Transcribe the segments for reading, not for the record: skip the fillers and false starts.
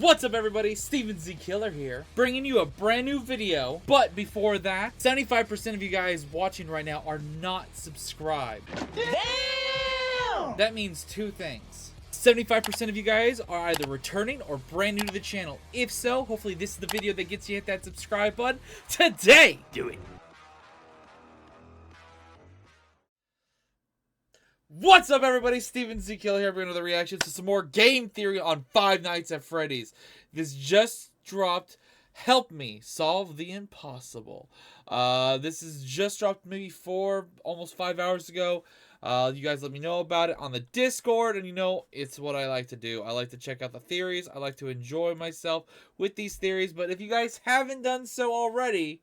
What's up everybody, Steven Z Killer here, bringing you a brand new video. But before that, 75% of you guys watching right now are not subscribed. Damn! That means two things. 75% of you guys are either returning or brand new to the channel. If so, hopefully this is the video that gets you hit that subscribe button today. Do it. What's up everybody, Steven Z Killer here, bringing another reaction to some more game theory on Five Nights at Freddy's. This just dropped. Help me solve the impossible. This is just dropped maybe almost 5 hours ago. You guys let me know about it on the Discord, and you know, it's what I like to do. I like to check out the theories. I like to enjoy myself with these theories, but if you guys haven't done so already,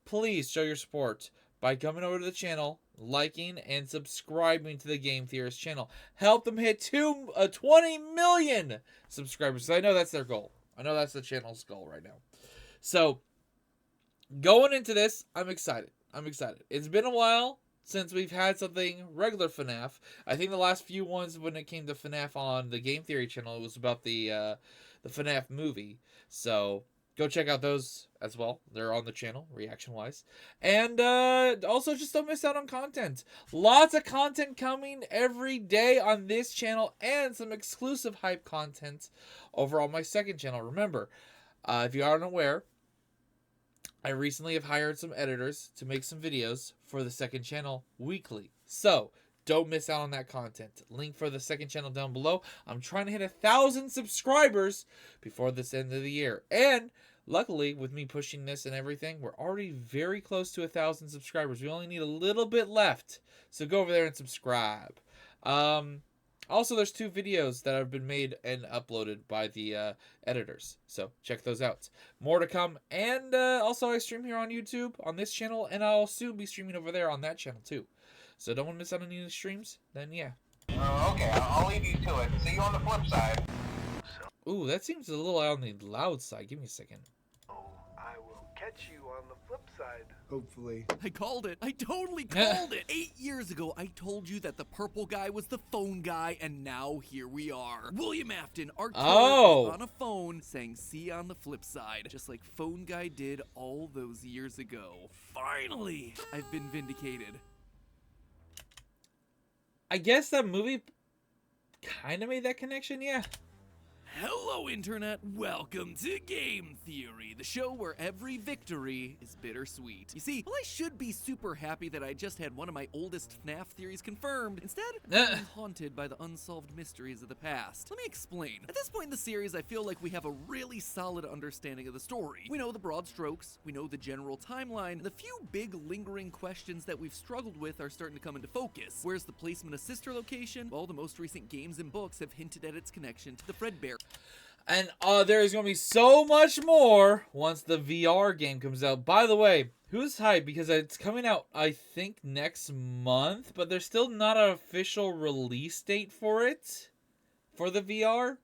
please show your support by coming over to the channel, liking, and subscribing to the Game Theorist channel. Help them hit 20 million subscribers. I know that's their goal. I know that's the channel's goal right now. So, going into this, I'm excited. I'm excited. It's been a while since we've had something regular FNAF. I think the last few ones when it came to FNAF on the Game Theory channel, it was about the FNAF movie. So, go check out those as well. They're on the channel, reaction-wise. And also, just don't miss out on content. Lots of content coming every day on this channel, and some exclusive hype content over on my second channel. Remember, if you aren't aware, I recently have hired some editors to make some videos for the second channel weekly. So, don't miss out on that content. Link for the second channel down below. I'm trying to hit 1,000 subscribers before this end of the year. And luckily, with me pushing this and everything, we're already very close to 1,000 subscribers. We only need a little bit left. So go over there and subscribe. Also, there's 2 videos that have been made and uploaded by the editors. So check those out. More to come. And also, I stream here on YouTube on this channel. And I'll soon be streaming over there on that channel too. So don't want to miss out on any of the streams? Then yeah. Okay, I'll leave you to it. See you on the flip side. Ooh, that seems a little on the loud side. Give me a second. Oh, I will catch you on the flip side. Hopefully. I called it. I totally called it. 8 years ago, I told you that the purple guy was the phone guy, and now here we are. William Afton, our killer, is on a phone saying, "See you on the flip side," just like phone guy did all those years ago. Finally, I've been vindicated. I guess that movie kind of made that connection, yeah. Hello, Internet. Welcome to Game Theory, the show where every victory is bittersweet. You see, while I should be super happy that I just had one of my oldest FNAF theories confirmed, instead, I'm haunted by the unsolved mysteries of the past. Let me explain. At this point in the series, I feel like we have a really solid understanding of the story. We know the broad strokes, we know the general timeline, and the few big lingering questions that we've struggled with are starting to come into focus. Where's the placement of Sister Location? Well, the most recent games and books have hinted at its connection to the Fredbear. And there is going to be so much more once the VR game comes out. By the way, who's hyped? Because it's coming out, I think, next month. But there's still not an official release date for it. For the VR.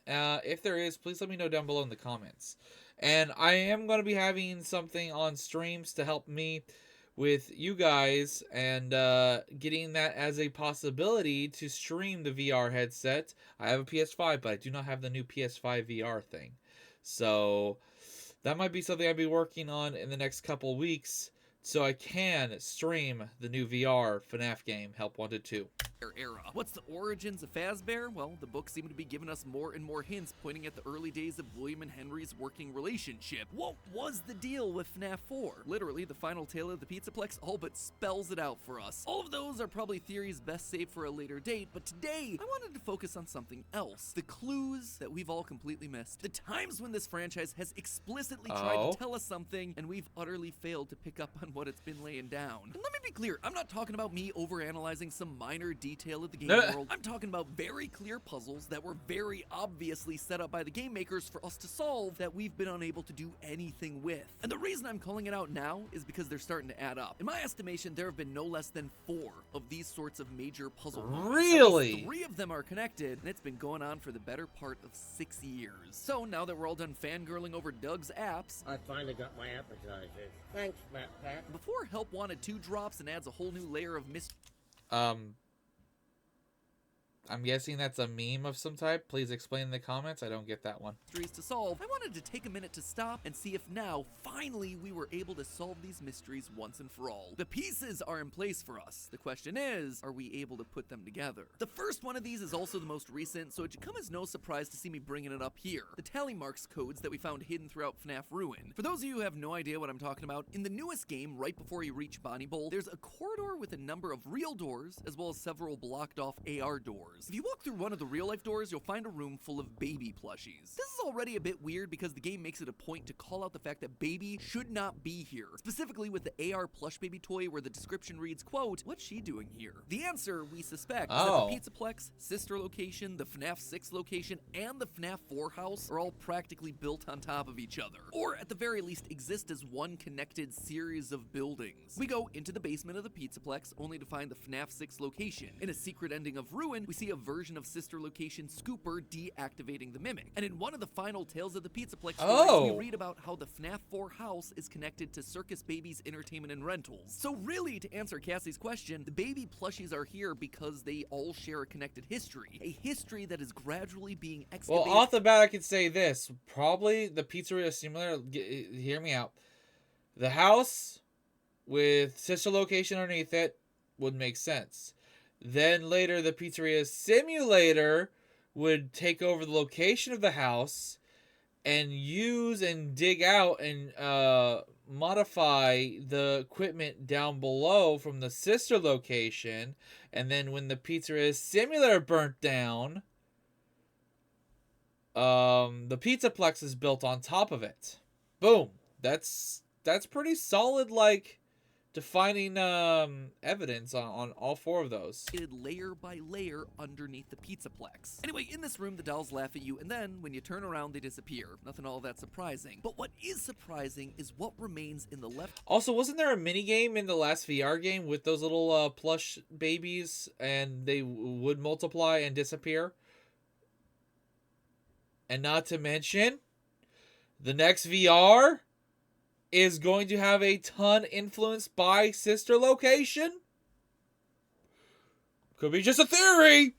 If there is, please let me know down below in the comments. And I am going to be having something on streams to help me with you guys, and getting that as a possibility to stream the VR headset. I have a PS5, but I do not have the new PS5 VR thing. So that might be something I'll be working on in the next couple weeks, so I can stream the new VR FNAF game, Help Wanted 2. Era. What's the origins of Fazbear? Well, the books seem to be giving us more and more hints pointing at the early days of William and Henry's working relationship. What was the deal with FNAF 4? Literally, the final tale of the Pizzaplex all but spells it out for us. All of those are probably theories best saved for a later date, but today, I wanted to focus on something else. The clues that we've all completely missed. The times when this franchise has explicitly tried to tell us something, and we've utterly failed to pick up on what it's been laying down. And let me be clear, I'm not talking about me overanalyzing some minor detail of the game world. I'm talking about very clear puzzles that were very obviously set up by the game makers for us to solve that we've been unable to do anything with. And the reason I'm calling it out now is because they're starting to add up. In my estimation, there have been no less than 4 of these sorts of major puzzle moments. Really? 3 of them are connected, and it's been going on for the better part of 6 years. So now that we're all done fangirling over Doug's apps, I finally got my appetizer. Thanks, Matt Pat. Before Help Wanted 2 drops and adds a whole new layer of mystery. I'm guessing that's a meme of some type. Please explain in the comments. I don't get that one. Mysteries to solve, I wanted to take a minute to stop and see if now, finally, we were able to solve these mysteries once and for all. The pieces are in place for us. The question is, are we able to put them together? The first one of these is also the most recent, so it should come as no surprise to see me bringing it up here. The tally marks codes that we found hidden throughout Fnaf Ruin. For those of you who have no idea what I'm talking about, in the newest game, right before you reach Bonnie Bowl, there's a corridor with a number of real doors, as well as several blocked off AR doors. If you walk through one of the real life doors, you'll find a room full of baby plushies. This is already a bit weird because the game makes it a point to call out the fact that baby should not be here. Specifically with the AR plush baby toy where the description reads, quote, "What's she doing here?" The answer, we suspect, is that the Pizzaplex, sister location, the FNAF 6 location, and the FNAF 4 house are all practically built on top of each other. Or at the very least exist as one connected series of buildings. We go into the basement of the Pizzaplex only to find the FNAF 6 location. In a secret ending of Ruin, we see a version of sister location Scooper deactivating the mimic. And in one of the final Tales of the Pizzaplex stories, we read about how the FNAF 4 house is connected to Circus Baby's entertainment and rentals. So really, to answer Cassie's question, the baby plushies are here because they all share a connected history. A history that is gradually being excavated. Well, off the bat, I could say this. Probably the pizzeria simulator, hear me out. The house with sister location underneath it would make sense. Then later, the pizzeria simulator would take over the location of the house and use and dig out and modify the equipment down below from the sister location. And then when the pizzeria simulator burnt down, the Pizzaplex is built on top of it. Boom. That's pretty solid, like, defining evidence on all four of those. Layer by layer underneath the Pizzaplex. Anyway, in this room, the dolls laugh at you, and then when you turn around, they disappear. Nothing all that surprising. But what is surprising is what remains in the left. Also, wasn't there a mini game in the last VR game with those little plush babies, and they would multiply and disappear? And not to mention, the next VR is going to have a ton influenced by sister location. Could be just a theory.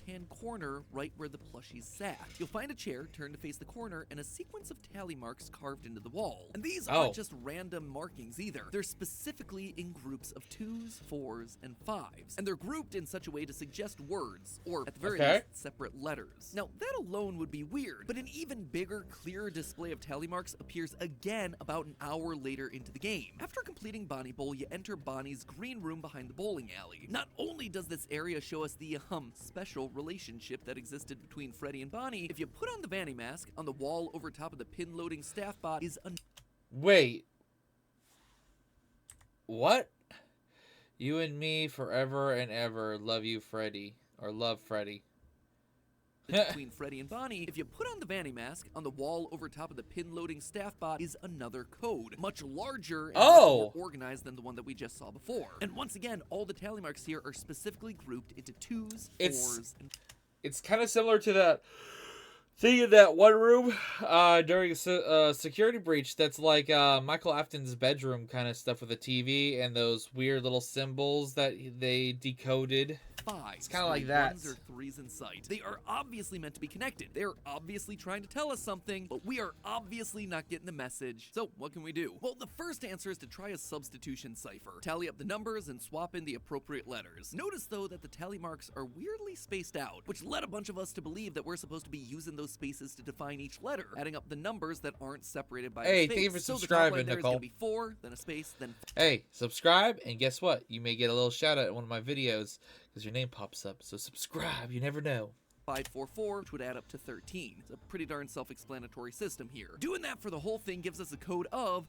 Hand corner right where the plushies sat. You'll find a chair turned to face the corner and a sequence of tally marks carved into the wall. And these aren't just random markings either. They're specifically in groups of 2s, 4s, and 5s. And they're grouped in such a way to suggest words, or at the very least, separate letters. Now, that alone would be weird, but an even bigger, clearer display of tally marks appears again about an hour later into the game. After completing Bonnie Bowl, you enter Bonnie's green room behind the bowling alley. Not only does this area show us the special relationship that existed between Freddy and Bonnie, if you put on the Vanny mask, on the wall over top of the pin-loading staff bot is Wait. What? You and me forever and ever love you, Freddy. Or love Freddy. between Freddy and Bonnie. If you put on the Vanny mask, on the wall over top of the pin-loading staff bot is another code, much larger and much more organized than the one that we just saw before. And once again, all the tally marks here are specifically grouped into 2s, 4s, and... It's kind of similar to that thing in that one room during a security breach that's like Michael Afton's bedroom kind of stuff with a TV and those weird little symbols that they decoded. It's kind of like that. 1s or 3s in sight. They are obviously meant to be connected. They are obviously trying to tell us something, but we are obviously not getting the message. So what can we do? Well, the first answer is to try a substitution cipher. Tally up the numbers and swap in the appropriate letters. Notice though that the tally marks are weirdly spaced out, which led a bunch of us to believe that we're supposed to be using those spaces to define each letter, adding up the numbers that aren't separated by a space. Thank you for so subscribing, the top line there Nicole. is gonna be 4, then a space, then... Hey, subscribe, and guess what? You may get a little shout out in one of my videos because your name pops up. So subscribe, you never know. 544, which would add up to 13. It's a pretty darn self-explanatory system here. Doing that for the whole thing gives us a code of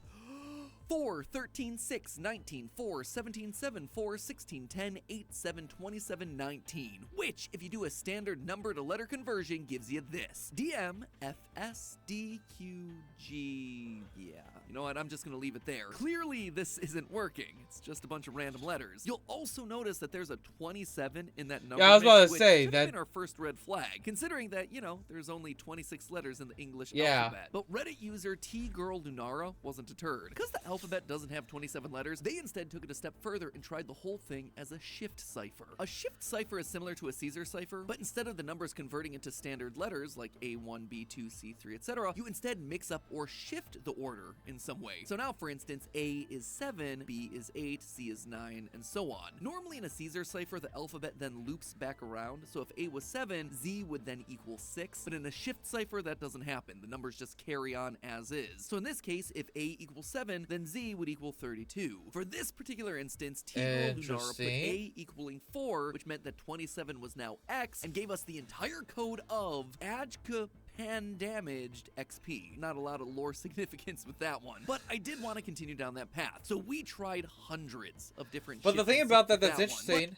4, 13, 6, 19, 4, 17, 7, 4, 16, 10, 8, 7, 27, 19, which, if you do a standard number to letter conversion, gives you this. DM, FS, D, Q, G, yeah. You know what, I'm just gonna leave it there. Clearly, this isn't working. It's just a bunch of random letters. You'll also notice that there's a 27 in that number. Yeah, I was about to mix, say which that. been our first red flag, considering that, you know, there's only 26 letters in the English alphabet. But Reddit user T-Girl Lunara wasn't deterred. Because the alphabet doesn't have 27 letters, they instead took it a step further and tried the whole thing as a shift cipher. A shift cipher is similar to a Caesar cipher, but instead of the numbers converting into standard letters like A1, B2, C3, etc., you instead mix up or shift the order in some way. So now, for instance, A is 7, B is 8, C is 9, and so on. Normally in a Caesar cipher, the alphabet then loops back around, so if A was 7, Z would then equal 6, but in a shift cipher, that doesn't happen. The numbers just carry on as is. So in this case, if A equals 7, then Z would equal 32. For this particular instance, Tigro Lunara put A equaling 4, which meant that 27 was now X, and gave us the entire code of Ajka Pan-damaged XP. Not a lot of lore significance with that one, but I did want to continue down that path. So we tried hundreds of different But the thing about that's one. interesting,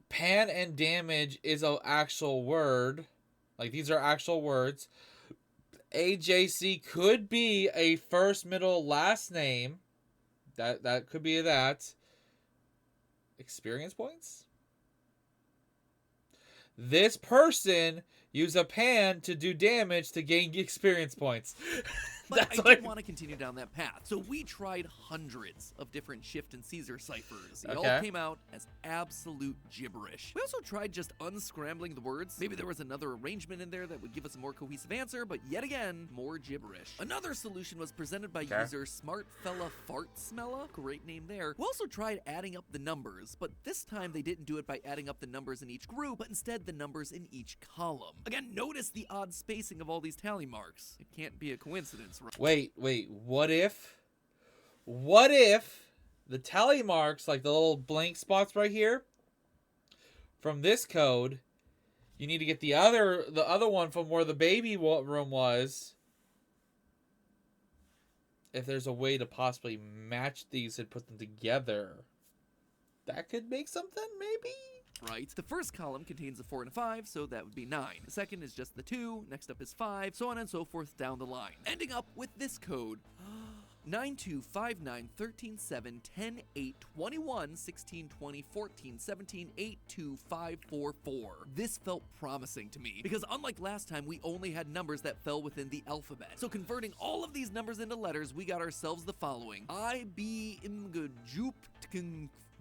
pan and damage is an actual word. Like, these are actual words. AJC could be a first, middle, last name. That could be that. Experience points? This person used a pan to do damage to gain experience points. But I did want to continue down that path. So we tried hundreds of different shift and Caesar ciphers. They all came out as absolute gibberish. We also tried just unscrambling the words. Maybe there was another arrangement in there that would give us a more cohesive answer, but yet again, more gibberish. Another solution was presented by user Smartfella Fartsmella, great name there. We also tried adding up the numbers, but this time they didn't do it by adding up the numbers in each group, but instead the numbers in each column. Again, notice the odd spacing of all these tally marks. It can't be a coincidence. Wait, what if the tally marks, like the little blank spots right here, from this code, you need to get the other one from where the baby room was. If there's a way to possibly match these and put them together, that could make something, maybe? Right. The first column contains a 4 and a 5, so that would be 9. The second is just the 2, next up is 5, so on and so forth down the line. Ending up with this code. 9, 2, 5, 9, 13, 7, 10, 8, 21, 16, 20, 14, 17, 8, 2, 5, 4, 4. This felt promising to me, because unlike last time, we only had numbers that fell within the alphabet. So converting all of these numbers into letters, we got ourselves the following. I, B, Imgajup,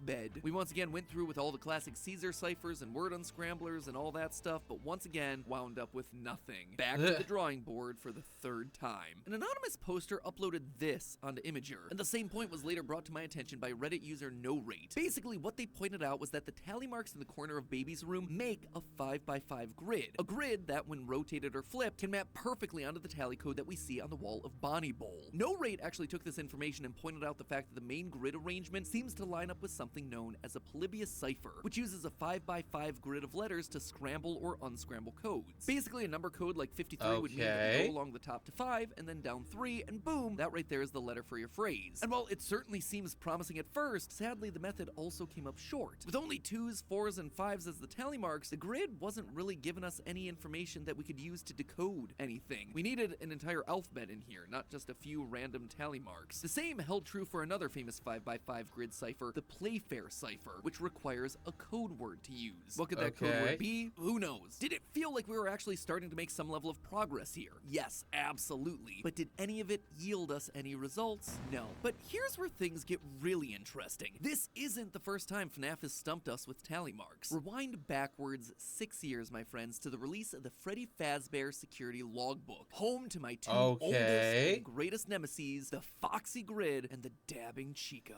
Bed. We once again went through with all the classic Caesar ciphers and word unscramblers and all that stuff, but once again wound up with nothing. Back to the drawing board for the third time. An anonymous poster uploaded this onto Imager, and the same point was later brought to my attention by Reddit user NoRate. Basically, what they pointed out was that the tally marks in the corner of Baby's room make a 5x5 grid. A grid that, when rotated or flipped, can map perfectly onto the tally code that we see on the wall of Bonnie Bowl. NoRate actually took this information and pointed out the fact that the main grid arrangement seems to line up with something known as a polybius cipher, which uses a 5x5 grid of letters to scramble or unscramble codes. Basically, a number code like 53 would mean that you go along the top to 5 and then down 3, and boom, that right there is the letter for your phrase. And while it certainly seems promising at first, sadly the method also came up short. With only 2s, 4s, and 5s as the tally marks, the grid wasn't really giving us any information that we could use to decode anything. We needed an entire alphabet in here, not just a few random tally marks. The same held true for another famous 5x5 grid cipher, the Playfair cipher, which requires a code word to use. What could that code word be? Who knows? Did it feel like we were actually starting to make some level of progress here? Yes, absolutely. But did any of it yield us any results? No. But here's where things get really interesting. This isn't the first time Fnaf has stumped us with tally marks. Rewind backwards 6 years, my friends, to the release of the Freddy Fazbear Security Logbook, home to my two oldest and greatest nemesis, the Foxy Grid and the Dabbing Chica.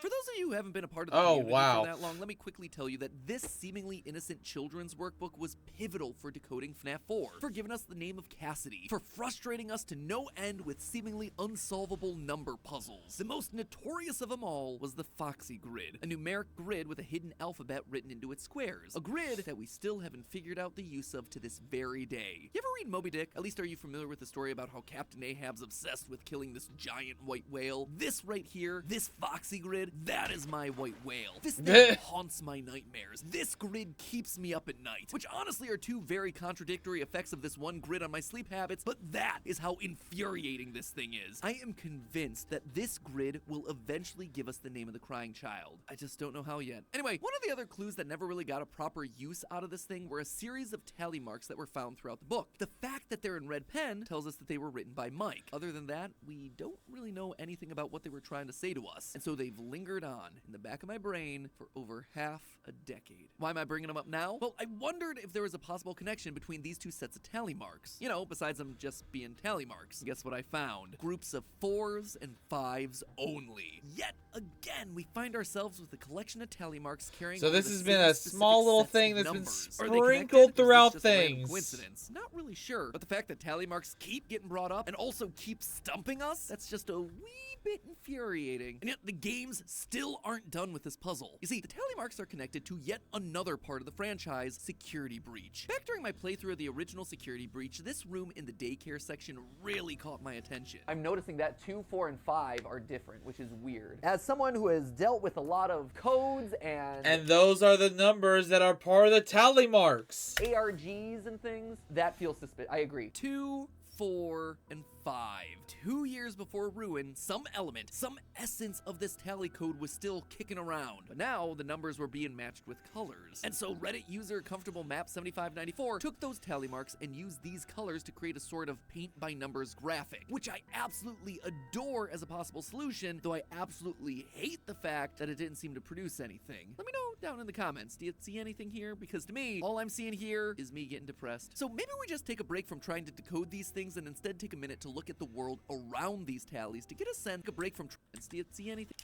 For those of you who haven't been a part of the community for that long, let me quickly tell you that this seemingly innocent children's workbook was pivotal for decoding FNAF 4, for giving us the name of Cassidy, for frustrating us to no end with seemingly unsolvable number puzzles. The most notorious of them all was the Foxy Grid, a numeric grid with a hidden alphabet written into its squares, a grid that we still haven't figured out the use of to this very day. You ever read Moby Dick? At least are you familiar with the story about how Captain Ahab's obsessed with killing this giant white whale? This right here, this Foxy Grid, grid, that is my white whale. This thing haunts my nightmares. This grid keeps me up at night, which honestly are two very contradictory effects of this one grid on my sleep habits, but that is how infuriating this thing is. I am convinced that this grid will eventually give us the name of the crying child. I just don't know how yet. Anyway, one of the other clues that never really got a proper use out of this thing were a series of tally marks that were found throughout the book. The fact that they're in red pen tells us that they were written by Mike. Other than that, we don't really know anything about what they were trying to say to us, and so they've lingered on in the back of my brain for over half a decade. Why am I bringing them up now? Well, I wondered if there was a possible connection between these two sets of tally marks. You know, besides them just being tally marks. Guess what I found? Groups of 4s and 5s only. Yet again, we find ourselves with a collection of tally marks carrying. So this the has been same a specific small little sets of thing that's been numbers. Are they sprinkled connected, or is this throughout just a random things. coincidence? Not really sure, but the fact that tally marks keep getting brought up and also keep stumping us, that's just a wee bit infuriating. And yet the games still aren't done with this puzzle. You see, the tally marks are connected to yet another part of the franchise, Security Breach. Back during my playthrough of the original Security Breach, this room in the daycare section really caught my attention. I'm noticing that 2, 4, and 5 are different, which is weird. As someone who has dealt with a lot of codes and those are the numbers that are part of the tally marks. ARGs and things, that feels suspicious. I agree. 2, 4, and 5. 2 years before Ruin, some element, some essence of this tally code was still kicking around. But now the numbers were being matched with colors. And so Reddit user Comfortable Map 7594 took those tally marks and used these colors to create a sort of paint by numbers graphic, which I absolutely adore as a possible solution, though I absolutely hate the fact that it didn't seem to produce anything. Let me know down in the comments, do you see anything here? Because to me, all I'm seeing here is me getting depressed. So maybe we just take a break from trying to decode these things and instead take a minute to look at the world around these tallies to get a sense, a break from trends. Do you see anything?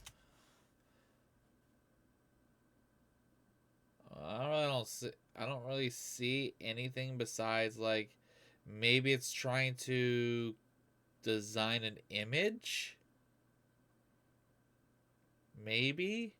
I don't really see anything besides, like, maybe it's trying to design an image. Maybe.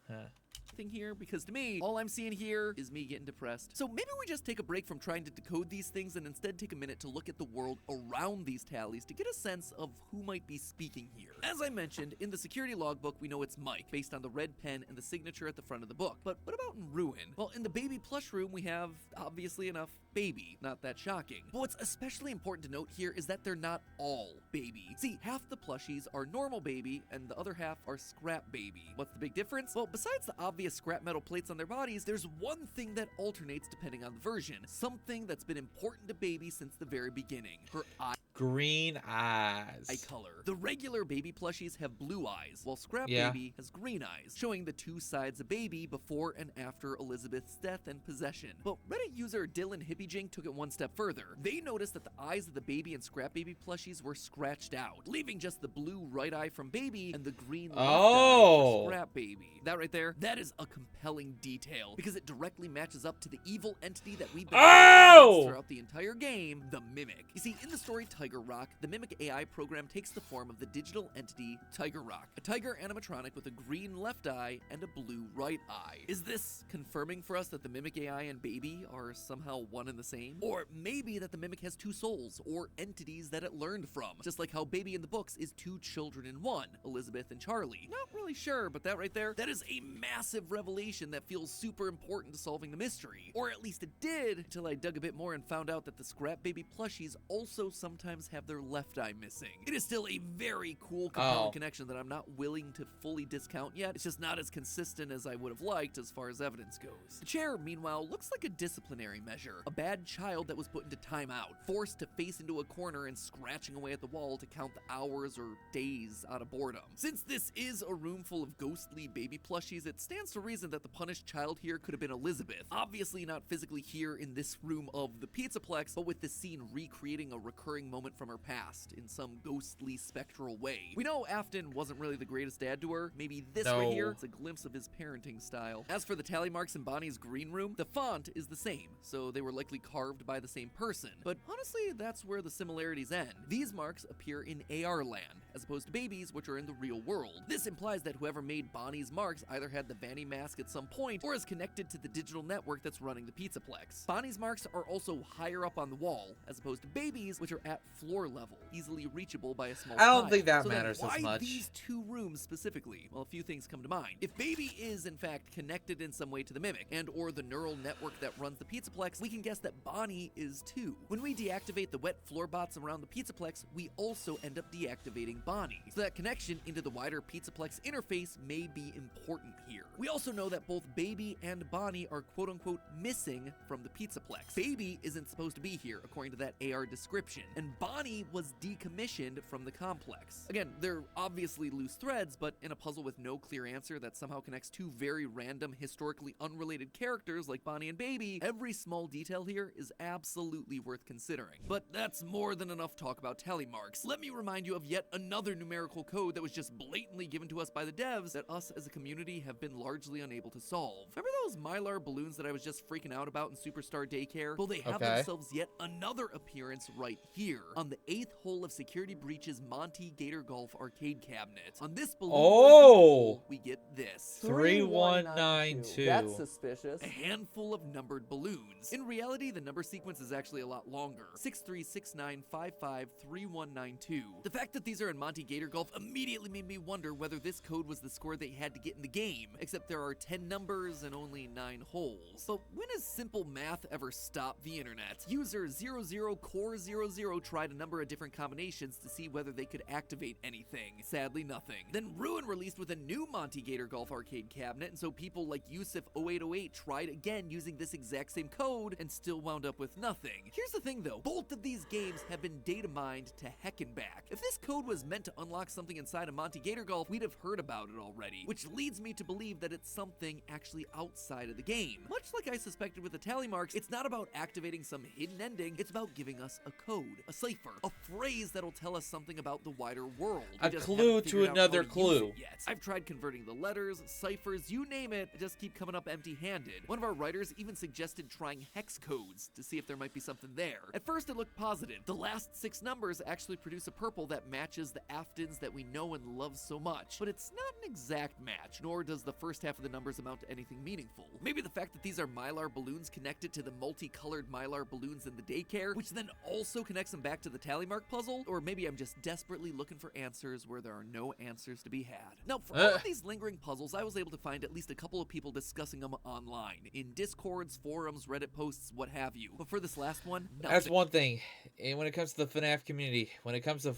Huh. Thing here, because to me, all I'm seeing here is me getting depressed. So maybe we just take a break from trying to decode these things and instead take a minute to look at the world around these tallies to get a sense of who might be speaking here. As I mentioned, in the security logbook, we know it's Mike, based on the red pen and the signature at the front of the book. But what about in Ruin? Well, in the baby plush room, we have, obviously enough, baby. Not that shocking. But what's especially important to note here is that they're not all baby. See, half the plushies are normal baby and the other half are scrap baby. What's the big difference? Well, besides the obvious scrap metal plates on their bodies, there's one thing that alternates depending on the version. Something that's been important to baby since the very beginning. Her eye Green eyes. color. The regular baby plushies have blue eyes, while Scrap Yeah. Baby has green eyes, showing the two sides of baby before and after Elizabeth's death and possession. But Reddit user Dylan Hippiejink took it one step further. They noticed that the eyes of the baby and Scrap Baby plushies were scratched out, leaving just the blue right eye from baby and the green left eye for Scrap Baby. That right there, that is a compelling detail, because it directly matches up to the evil entity that we've been fighting throughout the entire game, the Mimic. You see, in the story Tiger Rock, the Mimic AI program takes the form of the digital entity Tiger Rock, a tiger animatronic with a green left eye and a blue right eye. Is this confirming for us that the Mimic AI and Baby are somehow one and the same? Or maybe that the Mimic has two souls, or entities that it learned from, just like how Baby in the books is two children in one, Elizabeth and Charlie. Not really sure, but that right there, that is a massive revelation that feels super important to solving the mystery. Or at least it did, until I dug a bit more and found out that the Scrap Baby plushies also sometimes have their left eye missing. It is still a very cool, compelling connection that I'm not willing to fully discount yet. It's just not as consistent as I would have liked as far as evidence goes. The chair, meanwhile, looks like a disciplinary measure. A bad child that was put into timeout, forced to face into a corner and scratching away at the wall to count the hours or days out of boredom. Since this is a room full of ghostly baby plushies, it stands to reason that the punished child here could have been Elizabeth. Obviously not physically here in this room of the Pizzaplex, but with the scene recreating a recurring moment from her past in some ghostly, spectral way. We know Afton wasn't really the greatest dad to her. Maybe this right here is a glimpse of his parenting style. As for the tally marks in Bonnie's green room, the font is the same, so they were likely carved by the same person. But honestly, that's where the similarities end. These marks appear in AR land, as opposed to Baby's, which are in the real world. This implies that whoever made Bonnie's marks either had the Vanny mask at some point or is connected to the digital network that's running the Pizzaplex. Bonnie's marks are also higher up on the wall, as opposed to Baby's, which are at floor level, easily reachable by a small I don't tile. think that So then matters as why much. these two rooms specifically? Well, a few things come to mind. If Baby is in fact connected in some way to the Mimic and or the neural network that runs the Pizzaplex, we can guess that Bonnie is too. When we deactivate the wet floor bots around the Pizzaplex, we also end up deactivating Bonnie. So that connection into the wider Pizzaplex interface may be important here. We also know that both Baby and Bonnie are quote-unquote missing from the Pizzaplex. Baby isn't supposed to be here, according to that AR description, and Bonnie was decommissioned from the complex. Again, they're obviously loose threads, but in a puzzle with no clear answer that somehow connects two very random, historically unrelated characters like Bonnie and Baby, every small detail here is absolutely worth considering. But that's more than enough talk about tally marks. Let me remind you of yet another numerical code that was just blatantly given to us by the devs that us as a community have been largely unable to solve. Remember those Mylar balloons that I was just freaking out about in Superstar Daycare? Well, they have themselves yet another appearance right here, on the 8th hole of Security Breach's Monty Gator Golf arcade cabinet. On this balloon, we get this. 3192. That's suspicious. A handful of numbered balloons. In reality, the number sequence is actually a lot longer. 6369553192. The fact that these are in Monty Gator Golf immediately made me wonder whether this code was the score they had to get in the game, except there are 10 numbers and only 9 holes. But when has simple math ever stopped the internet? User 00core00 tried a number of different combinations to see whether they could activate anything. Sadly, nothing. Then Ruin released with a new Monty Gator Golf arcade cabinet, and so people like Yusuf0808 tried again using this exact same code and still wound up with nothing. Here's the thing though, both of these games have been data mined to heck and back. If this code was meant to unlock something inside of Monty Gator Golf, we'd have heard about it already, which leads me to believe that it's something actually outside of the game. Much like I suspected with the tally marks, it's not about activating some hidden ending, it's about giving us a code, a cipher, a phrase that'll tell us something about the wider world. A clue to another clue. I've tried converting the letters, ciphers, you name it, I just keep coming up empty-handed. One of our writers even suggested trying hex codes to see if there might be something there. At first it looked positive. The last 6 numbers actually produce a purple that matches the Aftons that we know and love so much, but it's not an exact match, nor does the first half of the numbers amount to anything meaningful. Maybe the fact that these are Mylar balloons connected to the multicolored Mylar balloons in the daycare, which then also connects them back to the tally mark puzzle, or maybe I'm just desperately looking for answers where there are no answers to be had. Now, for all of these lingering puzzles, I was able to find at least a couple of people discussing them online, in Discords, forums, Reddit posts, what have you. But for this last one, nothing. That's one thing. And when it comes to the FNAF community, when it comes to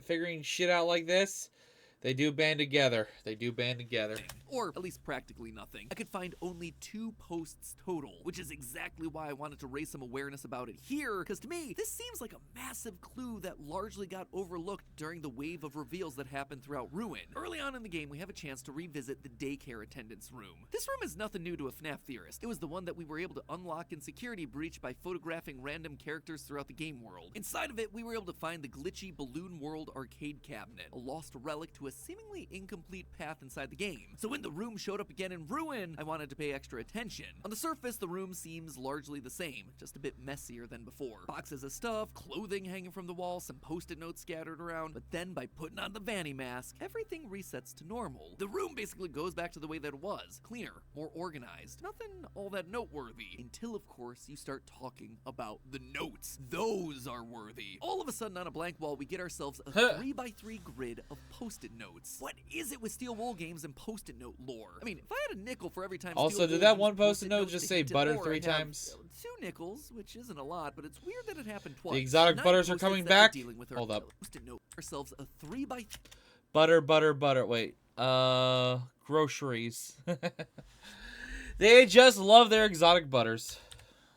figuring shit out like this, they do band together. They do band together. Or at least practically nothing. I could find only 2 posts total, which is exactly why I wanted to raise some awareness about it here, because to me, this seems like a massive clue that largely got overlooked during the wave of reveals that happened throughout Ruin. Early on in the game, we have a chance to revisit the daycare attendance room. This room is nothing new to a FNAF theorist. It was the one that we were able to unlock in Security Breach by photographing random characters throughout the game world. Inside of it, we were able to find the glitchy Balloon World arcade cabinet, a lost relic to a seemingly incomplete path inside the game. So when the room showed up again in Ruin, I wanted to pay extra attention. On the surface, the room seems largely the same, just a bit messier than before. Boxes of stuff, clothing hanging from the wall, some post-it notes scattered around, but then by putting on the Vanny mask, everything resets to normal. The room basically goes back to the way that it was, cleaner, more organized. Nothing all that noteworthy, until of course you start talking about the notes. Those are worthy. All of a sudden on a blank wall, we get ourselves a 3x3 grid of post-it notes. What is it with Steel Wool games and post-it note lore? I mean, if I had a nickel for every time Also, Steel did Wool that used one post-it note notes just to say hint at butter lore, 3 I'd have, times? 2 nickels, which isn't a lot, but it's weird that it happened twice. The exotic 9 butters are post-its coming that we're back? dealing with Hold up. Post-it note ourselves a 3x3 Butter. Wait. Groceries. They just love their exotic butters.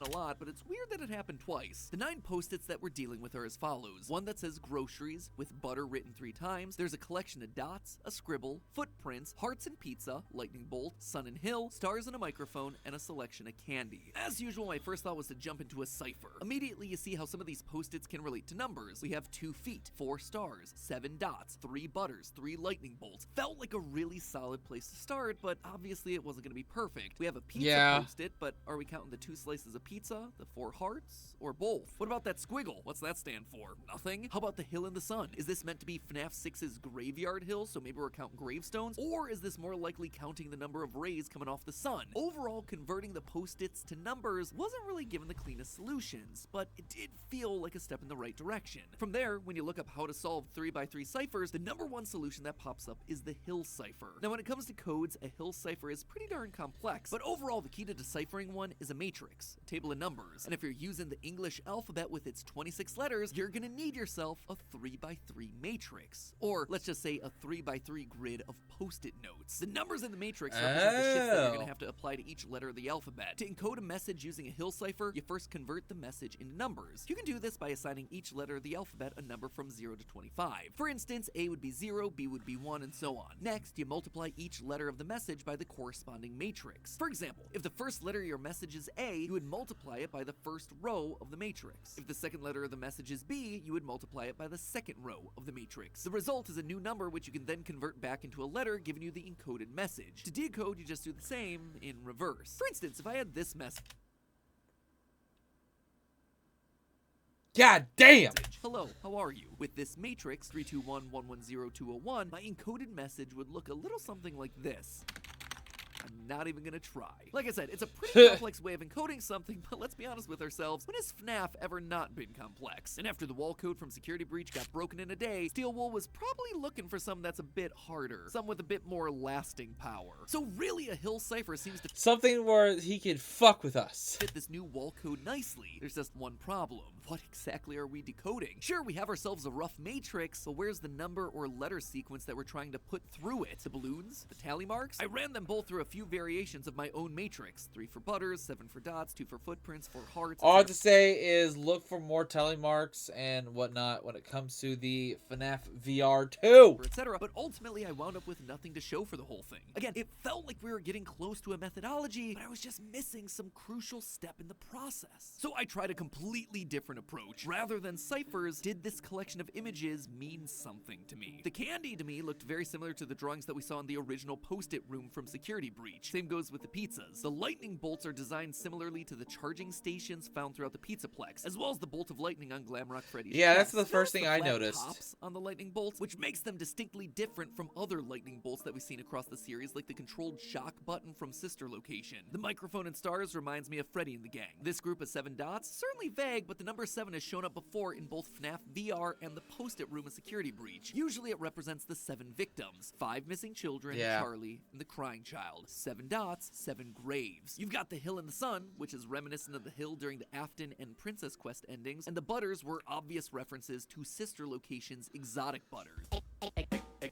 a lot, but it's weird that it happened twice. The 9 post-its that we're dealing with are as follows. One that says groceries with butter written 3 times. There's a collection of dots, a scribble, footprints, hearts and pizza, lightning bolt, sun and hill, stars and a microphone, and a selection of candy. As usual, my first thought was to jump into a cipher. Immediately you see how some of these post-its can relate to numbers. We have 2 feet, 4 stars, 7 dots, 3 butters, 3 lightning bolts. Felt like a really solid place to start, but obviously it wasn't going to be perfect. We have a pizza post-it, but are we counting the 2 slices of pizza pizza, the 4 hearts, or both? What about that squiggle? What's that stand for? Nothing? How about the hill in the sun? Is this meant to be FNAF 6's graveyard hill, so maybe we're counting gravestones? Or is this more likely counting the number of rays coming off the sun? Overall, converting the post-its to numbers wasn't really given the cleanest solutions, but it did feel like a step in the right direction. From there, when you look up how to solve 3x3 ciphers, the number one solution that pops up is the hill cipher. Now, when it comes to codes, a hill cipher is pretty darn complex, but overall, the key to deciphering one is a matrix, a table of numbers. And if you're using the English alphabet with its 26 letters, you're gonna need yourself a 3x3 matrix. Or let's just say a 3x3 grid of post-it notes. The numbers in the matrix represent the shifts that you're gonna have to apply to each letter of the alphabet. To encode a message using a hill cipher, you first convert the message into numbers. You can do this by assigning each letter of the alphabet a number from 0 to 25. For instance, A would be 0, B would be 1, and so on. Next, you multiply each letter of the message by the corresponding matrix. For example, if the first letter of your message is A, you would multiply it by the first row of the matrix. If the second letter of the message is B, you would multiply it by the second row of the matrix. The result is a new number which you can then convert back into a letter, giving you the encoded message. To decode, you just do the same in reverse. For instance, if I had this message, God damn! hello, how are you? With this matrix 321110201, my encoded message would look a little something like this. I'm not even gonna try. Like I said, it's a pretty complex way of encoding something, but let's be honest with ourselves, when has FNAF ever not been complex? And after the wall code from Security Breach got broken in a day, Steel Wool was probably looking for something that's a bit harder, some with a bit more lasting power. So really, a hill cipher seems to Something where he could fuck with us. fit this new wall code nicely. There's just one problem. What exactly are we decoding? Sure, we have ourselves a rough matrix, but where's the number or letter sequence that we're trying to put through it? The balloons? The tally marks? I ran them both through a few variations of my own matrix. 3 for butters, 7 for dots, 2 for footprints, 4 hearts. All I have to say is look for more tally marks and whatnot when it comes to the FNAF VR 2. etc. But ultimately, I wound up with nothing to show for the whole thing. Again, it felt like we were getting close to a methodology, but I was just missing some crucial step in the process. So I tried a completely different approach. Rather than ciphers, did this collection of images mean something to me? The candy to me looked very similar to the drawings that we saw in the original post-it room from Security Breach. Same goes with the pizzas. The lightning bolts are designed similarly to the charging stations found throughout the Pizzaplex, as well as the bolt of lightning on Glamrock Freddy's Yeah, that's chest. the first Notice thing I flat noticed. tops on the lightning bolts, which makes them distinctly different from other lightning bolts that we've seen across the series, like the controlled shock button from Sister Location. The microphone and stars reminds me of Freddy and the gang. This group of 7 dots, certainly vague, but the number 7 has shown up before in both FNAF VR and the post-it room of Security Breach. Usually it represents the 7 victims, 5 missing children, Yeah. Charlie, and the crying child. 7 dots, 7 graves. You've got the hill in the sun, which is reminiscent of the hill during the Afton and Princess Quest endings, and the butters were obvious references to Sister Location's exotic butters.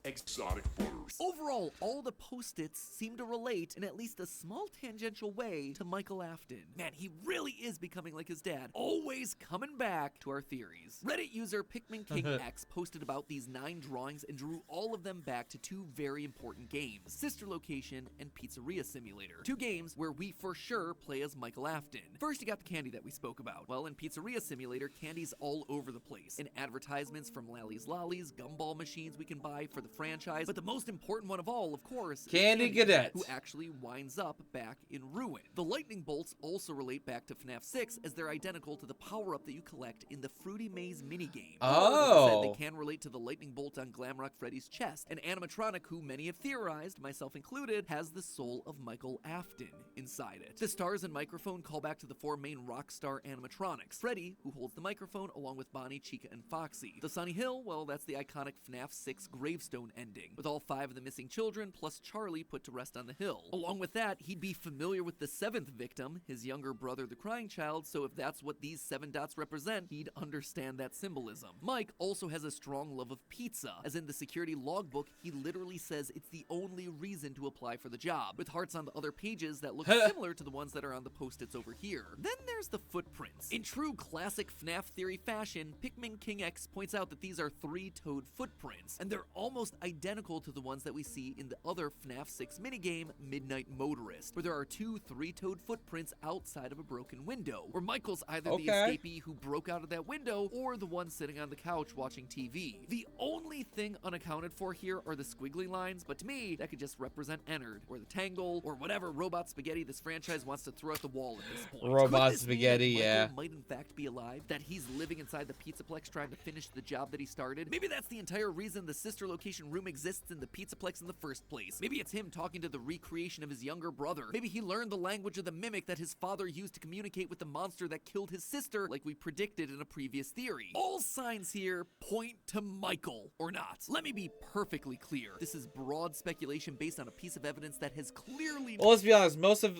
Exotic butters. Overall, all the post-its seem to relate in at least a small tangential way to Michael Afton. Man, he really is becoming like his dad, always coming back to our theories. Reddit user Pikmin King X posted about these 9 drawings and drew all of them back to 2 very important games, Sister Location and Pizzeria Simulator. 2 games where we for sure play as Michael Afton. First, you got the candy that we spoke about. Well, in Pizzeria Simulator, candy's all over the place. In advertisements from Lally's Lollies, gumball machines we can buy for the franchise, but the most important one of all, of course, is Candy Cadet, who actually winds up back in ruin. The lightning bolts also relate back to FNAF 6 as they're identical to the power-up that you collect in the Fruity Maze minigame. Oh. Like I said, they can relate to the lightning bolt on Glamrock Freddy's chest, an animatronic who many have theorized, myself included, has the soul of Michael Afton inside it. The stars and microphone call back to the 4 main Rockstar animatronics. Freddy, who holds the microphone, along with Bonnie, Chica, and Foxy. The Sunny Hill, well, that's the iconic FNAF 6 gravestone ending, with all 5 of the missing children plus Charlie put to rest on the hill. Along with that, he'd be familiar with the 7th victim, his younger brother, the crying child, so if that's what these 7 dots represent, he'd understand that symbolism. Mike also has a strong love of pizza, as in the security logbook, he literally says it's the only reason to apply for the job, with hearts on the other pages that look similar to the ones that are on the post-its over here. Then there's the footprints. In true classic FNAF theory fashion, Pikmin King X points out that these are 3-toed footprints, and they're almost almost identical to the ones that we see in the other FNAF 6 minigame, Midnight Motorist, where there are two three-toed footprints outside of a broken window, where Michael's either the escapee who broke out of that window or the one sitting on the couch watching TV. The only thing unaccounted for here are the squiggly lines, but to me, that could just represent Ennard, or the Tangle, or whatever robot spaghetti this franchise wants to throw at the wall at this point. Robot spaghetti, yeah. Michael might in fact be alive, that he's living inside the Pizzaplex trying to finish the job that he started. Maybe that's the entire reason the sister location room exists in the Pizzaplex in the first place. Maybe it's him talking to the recreation of his younger brother. Maybe he learned the language of the mimic that his father used to communicate with the monster that killed his sister, like we predicted in a previous theory. All signs here point to Michael, or not. Let me be perfectly clear. This is broad speculation based on a piece of evidence that has clearly... Well, let's be honest. Most of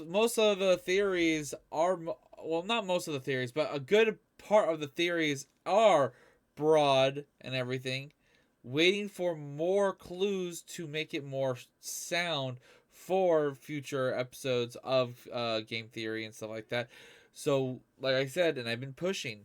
the theories are, well, not most of the theories, but a good part of the theories are broad and everything, waiting for more clues to make it more sound for future episodes of game theory and stuff like that. So, like I said, and I've been pushing,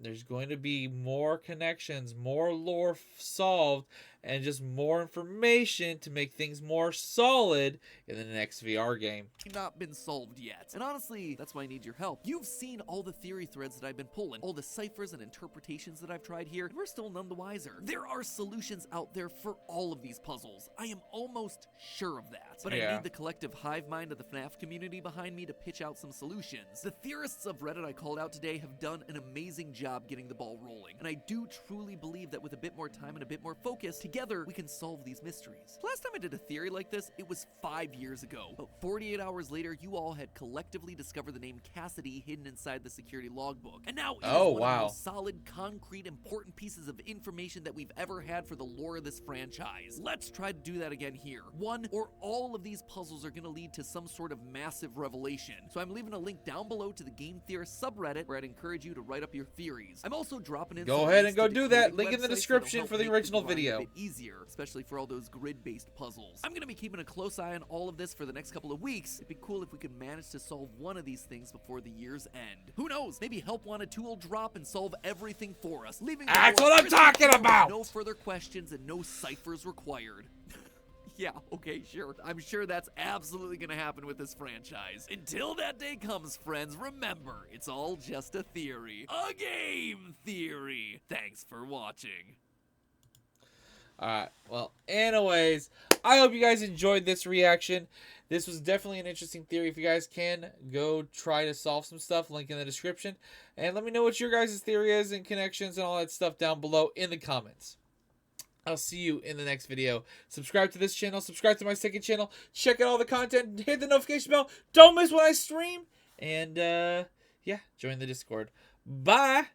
there's going to be more connections, more lore solved, and just more information to make things more solid in the next VR game. Not been solved yet. And honestly, that's why I need your help. You've seen all the theory threads that I've been pulling, all the ciphers and interpretations that I've tried here, and we're still none the wiser. There are solutions out there for all of these puzzles. I am almost sure of that. But I need the collective hive mind of the FNAF community behind me to pitch out some solutions. The theorists of Reddit I called out today have done an amazing job getting the ball rolling, and I do truly believe that with a bit more time and a bit more focus, together we can solve these mysteries. Last time I did a theory like this, it was 5 years ago. But 48 hours later, you all had collectively discovered the name Cassidy hidden inside the security logbook. And now it is one of the most solid, concrete, important pieces of information that we've ever had for the lore of this franchise. Let's try to do that again here. One or all of these puzzles are going to lead to some sort of massive revelation. So I'm leaving a link down below to the Game Theorist subreddit where I'd encourage you to write up your theories. I'm also dropping in Go ahead and go do that. Link in the description for the original video. A bit easier, especially for all those grid-based puzzles. I'm gonna be keeping a close eye on all of this for the next couple of weeks. It'd be cool if we could manage to solve one of these things before the year's end. Who knows? Maybe Help Wanted 2 will drop and solve everything for us, leaving That's what I'm talking about! No further questions and no ciphers required. Yeah, okay, sure. I'm sure that's absolutely gonna happen with this franchise. Until that day comes, friends, remember, it's all just a theory. A game theory. Thanks for watching. Alright, well, anyways, I hope you guys enjoyed this reaction. This was definitely an interesting theory. If you guys can, go try to solve some stuff. Link in the description. And let me know what your guys' theory is and connections and all that stuff down below in the comments. I'll see you in the next video. Subscribe to this channel. Subscribe to my second channel. Check out all the content. Hit the notification bell. Don't miss when I stream. And, yeah, join the Discord. Bye!